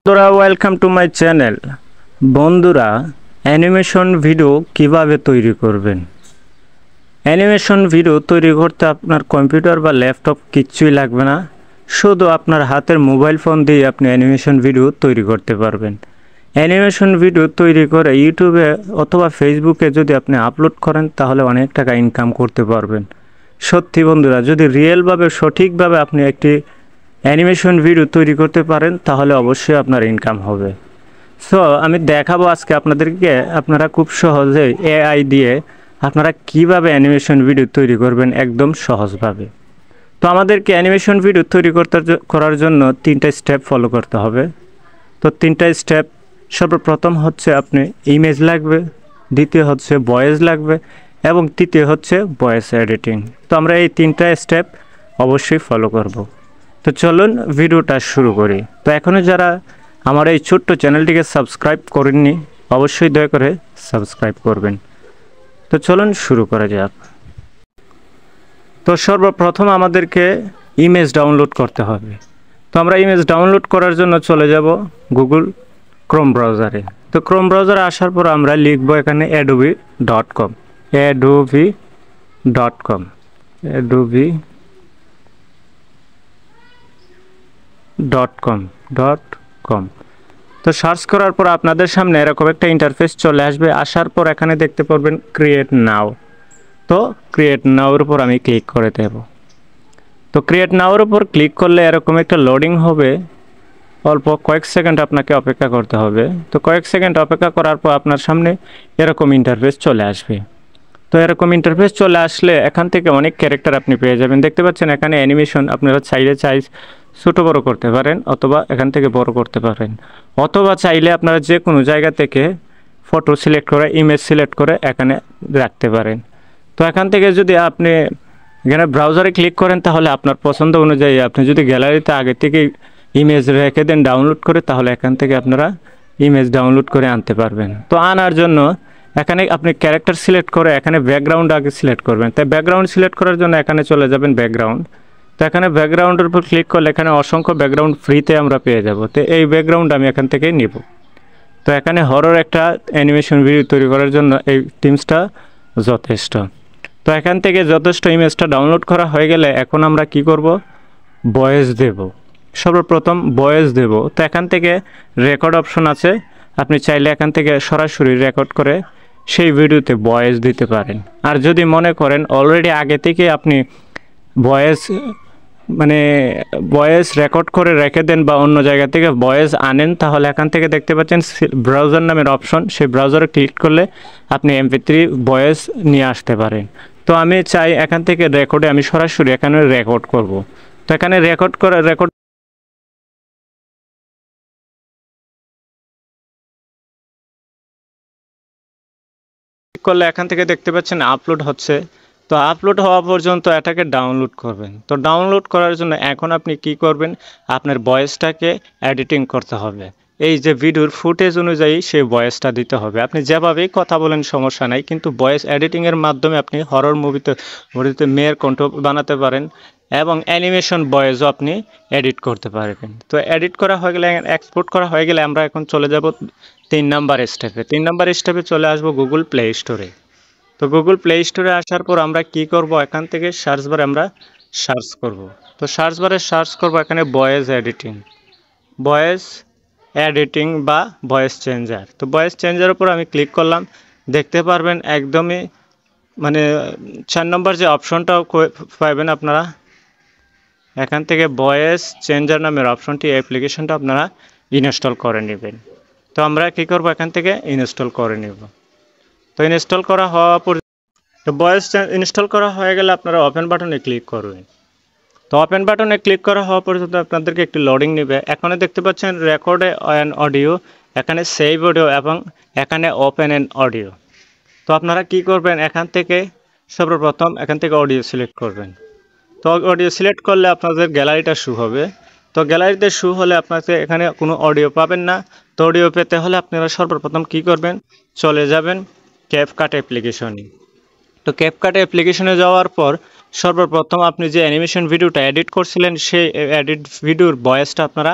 বন্ধুরা welcome to my channel. বন্ধুরা animation video কিভাবে তৈরি করবেন। অ্যানিমেশন ভিডিও তৈরি করতে আপনার কম্পিউটার বা ল্যাপটপ কিচ্ছুই লাগবে না, শুধু আপনার হাতের মোবাইল ফোন দিয়ে আপনি অ্যানিমেশন ভিডিও তৈরি করতে পারবেন। অ্যানিমেশন ভিডিও তৈরি করে ইউটিউবে অথবা ফেসবুকে যদি আপনি আপলোড করেন তাহলে অনেক টাকা ইনকাম করতে পারবেন। সত্যি বন্ধুরা, যদি রিয়েলভাবে সঠিকভাবে আপনি একটি অ্যানিমেশন ভিডিও তৈরি করতে পারেন তাহলে অবশ্যই আপনার ইনকাম হবে। সো আমি দেখাবো আজকে আপনাদেরকে, আপনারা খুব সহজেই এআই দিয়ে আপনারা কিভাবে অ্যানিমেশন ভিডিও তৈরি করবেন একদম সহজভাবে। তো আমাদেরকে অ্যানিমেশন ভিডিও তৈরি করার জন্য 3টা স্টেপ ফলো করতে হবে। তো 3টা স্টেপ, সর্বপ্রথম হচ্ছে আপনি ইমেজ লাগবে, দ্বিতীয় হচ্ছে ভয়েস লাগবে এবং তৃতীয় হচ্ছে ভয়েস এডিটিং। তো আমরা এই 3টা স্টেপ অবশ্যই ফলো করব। তো চলুন ভিডিওটা শুরু করি। তো এখনও যারা আমার এই ছোট্ট চ্যানেলটিকে সাবস্ক্রাইব করেননি অবশ্যই দয়া করে সাবস্ক্রাইব করবেন। তো চলুন শুরু করা যাক। তো সর্বপ্রথম আমাদেরকে ইমেজ ডাউনলোড করতে হবে। তো আমরা ইমেজ ডাউনলোড করার জন্য চলে যাব গুগল ক্রোম ব্রাউজারে। তো ক্রোম ব্রাউজারে আসার পর আমরা লিখব এখানে adobe.com adobe.com adobe.com। তো সার্চ করার পর আপনাদের সামনে এরকম একটা ইন্টারফেস চলে আসবে। আসার পর এখানে দেখতে পারবেন ক্রিয়েট নাও। তো ক্রিয়েট নাওর উপর আমি ক্লিক করে দেব। তো ক্রিয়েট নাওর উপর ক্লিক করলে এরকম একটা লোডিং হবে, অল্প কয়েক সেকেন্ড আপনাকে অপেক্ষা করতে হবে। তো কয়েক সেকেন্ড অপেক্ষা করার পর আপনার সামনে এরকম ইন্টারফেস চলে আসবে। তো এরকম ইন্টারফেস চলে আসলে এখান থেকে অনেক ক্যারেক্টার আপনি পেয়ে যাবেন। দেখতে পাচ্ছেন এখানে অ্যানিমেশন আপনারা চাইলে ছোটো বড়ো করতে পারেন অথবা এখান থেকে বড় করতে পারেন, অথবা চাইলে আপনারা যে কোনো জায়গা থেকে ফটো সিলেক্ট করে ইমেজ সিলেক্ট করে এখানে রাখতে পারেন। তো এখান থেকে যদি আপনি এখানে ব্রাউজারে ক্লিক করেন তাহলে আপনার পছন্দ অনুযায়ী আপনি যদি গ্যালারিতে আগে থেকে ইমেজ রেখে দেন ডাউনলোড করে, তাহলে এখান থেকে আপনারা ইমেজ ডাউনলোড করে আনতে পারবেন। তো আনার জন্য এখানে আপনি ক্যারেক্টার সিলেক্ট করে এখানে ব্যাকগ্রাউন্ড আগে সিলেক্ট করবেন। তাই ব্যাকগ্রাউন্ড সিলেক্ট করার জন্য এখানে চলে যাবেন ব্যাকগ্রাউন্ড। তো এখানে ব্যাকগ্রাউন্ডের উপর ক্লিক করলে এখানে অসংখ্য ব্যাকগ্রাউন্ড ফ্রিতে আমরা পেয়ে যাব। তো এই ব্যাকগ্রাউন্ড আমি এখান থেকে নিব। তো এখানে হরর একটা অ্যানিমেশন ভিডিও তৈরি করার জন্য এই টিমসটা যথেষ্ট। তো এখান থেকে যথেষ্ট ইমেজটা ডাউনলোড করা হয়ে গেলে এখন আমরা কি করব, ভয়েস দেব। সর্বপ্রথম ভয়েস দেব। তো এখান থেকে রেকর্ড অপশন আছে, আপনি চাইলে এখান থেকে সরাসরি রেকর্ড করে সেই ভিডিওতে ভয়েস দিতে পারেন। আর যদি মনে করেন অলরেডি আগে থেকে আপনি ভয়েস রেকর্ড করে রেখে দেন বা অন্য জায়গা থেকে ভয়েস আনেন, তাহলে এখান থেকে দেখতে পাচ্ছেন ব্রাউজার নামের অপশন, সেই ব্রাউজারে ক্লিক করলে আপনি MP3 ভয়েস নিয়ে আসতে পারেন। তো আমি চাই এখান থেকে রেকর্ডে আমি সরাসরি এখানে রেকর্ড করব। তো এখানে রেকর্ড করলে এখান থেকে দেখতে পাচ্ছেন আপলোড হচ্ছে। তো আপলোড হওয়া পর্যন্ত এটাকে ডাউনলোড করবেন। তো ডাউনলোড করার জন্য এখন আপনি কি করবেন, আপনার ভয়েসটাকে এডিটিং করতে হবে। এই যে ভিডিওর ফুটেজ অনুযায়ী সেই ভয়েসটা দিতে হবে। আপনি যেভাবেই কথা বলেন সমস্যা নাই, কিন্তু ভয়েস এডিটিংয়ের মাধ্যমে আপনি হরর মুভিতে মেয়ের কণ্ঠ বানাতে পারেন এবং অ্যানিমেশন ভয়েসও আপনি এডিট করতে পারবেন। তো এডিট করা হয়ে গেলে, এক্সপোর্ট করা হয়ে গেলে আমরা এখন চলে যাব 3 নাম্বার স্টেপে। 3 নাম্বার স্টেপে চলে আসবো গুগল প্লে স্টোরে। তো গুগল প্লে স্টোরে আসার পর আমরা কি করব, এখান থেকে সার্চ বারে আমরা সার্চ করব। তো সার্চ বারে সার্চ করব এখানে ভয়েস এডিটিং বা ভয়েস চেঞ্জার। তো ভয়েস চেঞ্জার উপর আমি ক্লিক করলাম। দেখতে পারবেন একদমই 4 নম্বর যে অপশনটাও পাবেন আপনারা, এখান থেকে ভয়েস চেঞ্জার নামের অপশনটি অ্যাপ্লিকেশনটা আপনারা ইনস্টল করে নেবেন। তো আমরা কি করব, এখান থেকে ইনস্টল করে নেব। তো ইনস্টল করা হওয়া তো ভয়েস ইনস্টল করা হয়ে গেলে আপনারা ওপেন বাটনে ক্লিক করবেন। তো ওপেন বাটনে ক্লিক করা হওয়া পর্যন্ত আপনাদেরকে একটি লোডিং নেবে। এখানে দেখতে পাচ্ছেন রেকর্ড অ্যান্ড অডিও, এখানে সেভ অডিও এবং এখানে ওপেন অ্যান্ড অডিও। তো আপনারা কি করবেন, এখান থেকে সর্বপ্রথম এখান থেকে অডিও সিলেক্ট করবেন। তো অডিও সিলেক্ট করলে আপনাদের গ্যালারিটা শো হবে। তো গ্যালারিতে শো হলে আপনাদের এখানে কোনো অডিও পাবেন না। তো অডিও পেতে হলে আপনারা সর্বপ্রথম কি করবেন, চলে যাবেন ক্যাপকাট অ্যাপ্লিকেশনে। তো ক্যাপকাট অ্যাপ্লিকেশনে যাওয়ার পর সর্বপ্রথম আপনি যে অ্যানিমেশন ভিডিওটা এডিট করছিলেন সেই এডিট ভিডিওর ভয়েসটা আপনারা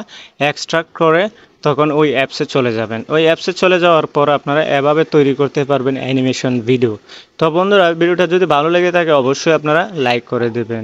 এক্সট্রাক্ট করে তখন ওই অ্যাপসে চলে যাবেন। ওই অ্যাপসে চলে যাওয়ার পর আপনারা এভাবে তৈরি করতে পারবেন অ্যানিমেশন ভিডিও। তো বন্ধুরা, ভিডিওটা যদি ভালো লেগে থাকে অবশ্যই আপনারা লাইক করে দেবেন।